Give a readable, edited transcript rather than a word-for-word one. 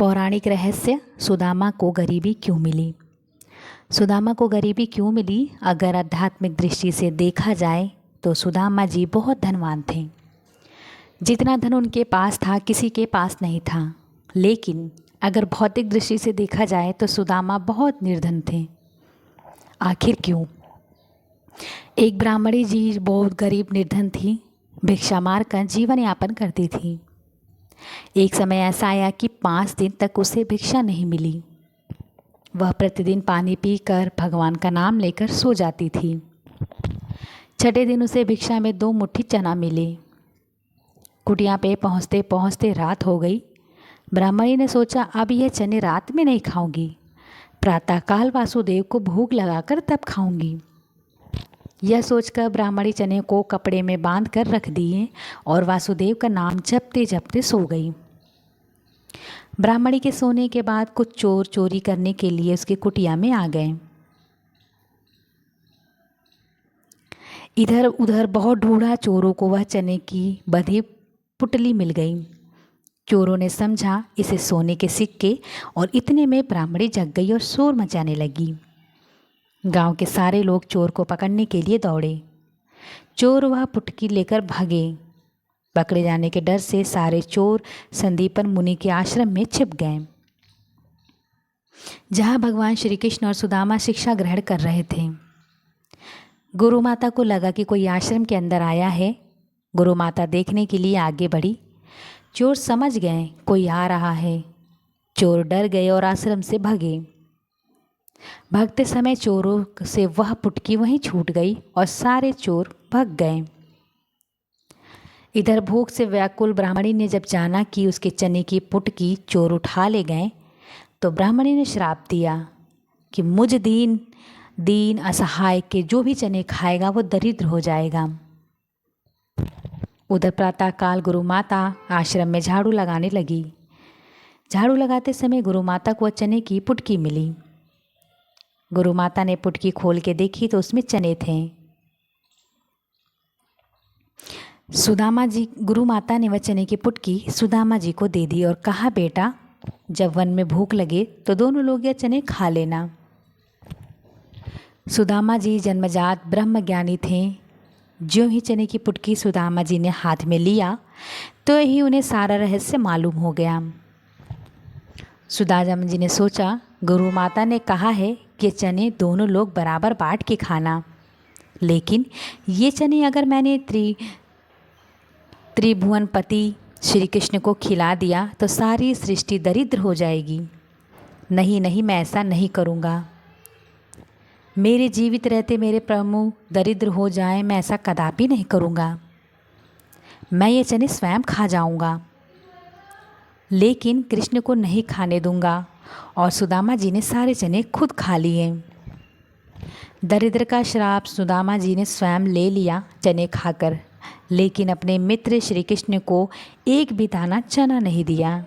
पौराणिक रहस्य सुदामा को गरीबी क्यों मिली। सुदामा को गरीबी क्यों मिली? अगर आध्यात्मिक दृष्टि से देखा जाए तो सुदामा जी बहुत धनवान थे। जितना धन उनके पास था किसी के पास नहीं था। लेकिन अगर भौतिक दृष्टि से देखा जाए तो सुदामा बहुत निर्धन थे। आखिर क्यों? एक ब्राह्मणी जी बहुत गरीब निर्धन थी, भिक्षा मारकर जीवन यापन करती थी। एक समय ऐसा आया कि 5 दिन तक उसे भिक्षा नहीं मिली। वह प्रतिदिन पानी पीकर भगवान का नाम लेकर सो जाती थी। छठे दिन उसे भिक्षा में 2 मुट्ठी चना मिले। कुटिया पे पहुँचते पहुँचते रात हो गई। ब्राह्मणी ने सोचा अब यह चने रात में नहीं खाऊंगी, प्रातःकाल वासुदेव को भोग लगाकर तब खाऊंगी। यह सोचकर ब्राह्मणी चने को कपड़े में बांध कर रख दिए और वासुदेव का नाम जपते जपते सो गई। ब्राह्मणी के सोने के बाद कुछ चोर चोरी करने के लिए उसकी कुटिया में आ गए। इधर उधर बहुत ढूंढा, चोरों को वह चने की बंधी पुटली मिल गई। चोरों ने समझा इसे सोने के सिक्के, और इतने में ब्राह्मणी जग गई और शोर मचाने लगी। गांव के सारे लोग चोर को पकड़ने के लिए दौड़े। चोर वह पुटकी लेकर भागे। पकड़े जाने के डर से सारे चोर संदीपन मुनि के आश्रम में छिप गए, जहां भगवान श्री कृष्ण और सुदामा शिक्षा ग्रहण कर रहे थे। गुरु माता को लगा कि कोई आश्रम के अंदर आया है। गुरु माता देखने के लिए आगे बढ़ी। चोर समझ गए कोई आ रहा है। चोर डर गए और आश्रम से भागे। भागते समय चोरों से वह पुटकी वहीं छूट गई और सारे चोर भाग गए। इधर भूख से व्याकुल ब्राह्मणी ने जब जाना कि उसके चने की पुटकी चोर उठा ले गए, तो ब्राह्मणी ने श्राप दिया कि मुझ दीन असहाय के जो भी चने खाएगा वो दरिद्र हो जाएगा। उधर प्रातःकाल गुरु माता आश्रम में झाड़ू लगाने लगी। झाड़ू लगाते समय गुरु माता को चने की पुटकी मिली। गुरु माता ने पुटकी खोल के देखी तो उसमें चने थे। गुरु माता ने वह चने की पुटकी सुदामा जी को दे दी और कहा, बेटा जब वन में भूख लगे तो दोनों लोग यह चने खा लेना। सुदामा जी जन्मजात ब्रह्मज्ञानी थे। जो ही चने की पुटकी सुदामा जी ने हाथ में लिया तो ही उन्हें सारा रहस्य मालूम हो गया। सुदामा जी ने सोचा, गुरु माता ने कहा है कि चने दोनों लोग बराबर बांट के खाना, लेकिन ये चने अगर मैंने त्रिभुवनपति श्री कृष्ण को खिला दिया तो सारी सृष्टि दरिद्र हो जाएगी। नहीं, मैं ऐसा नहीं करूँगा। मेरे जीवित रहते मेरे प्रभु दरिद्र हो जाएं, मैं ऐसा कदापि नहीं करूँगा। मैं ये चने स्वयं खा जाऊँगा, लेकिन कृष्ण को नहीं खाने दूंगा। और सुदामा जी ने सारे चने खुद खा लिए। दरिद्र का श्राप सुदामा जी ने स्वयं ले लिया चने खाकर, लेकिन अपने मित्र श्री कृष्ण को एक भी दाना चना नहीं दिया।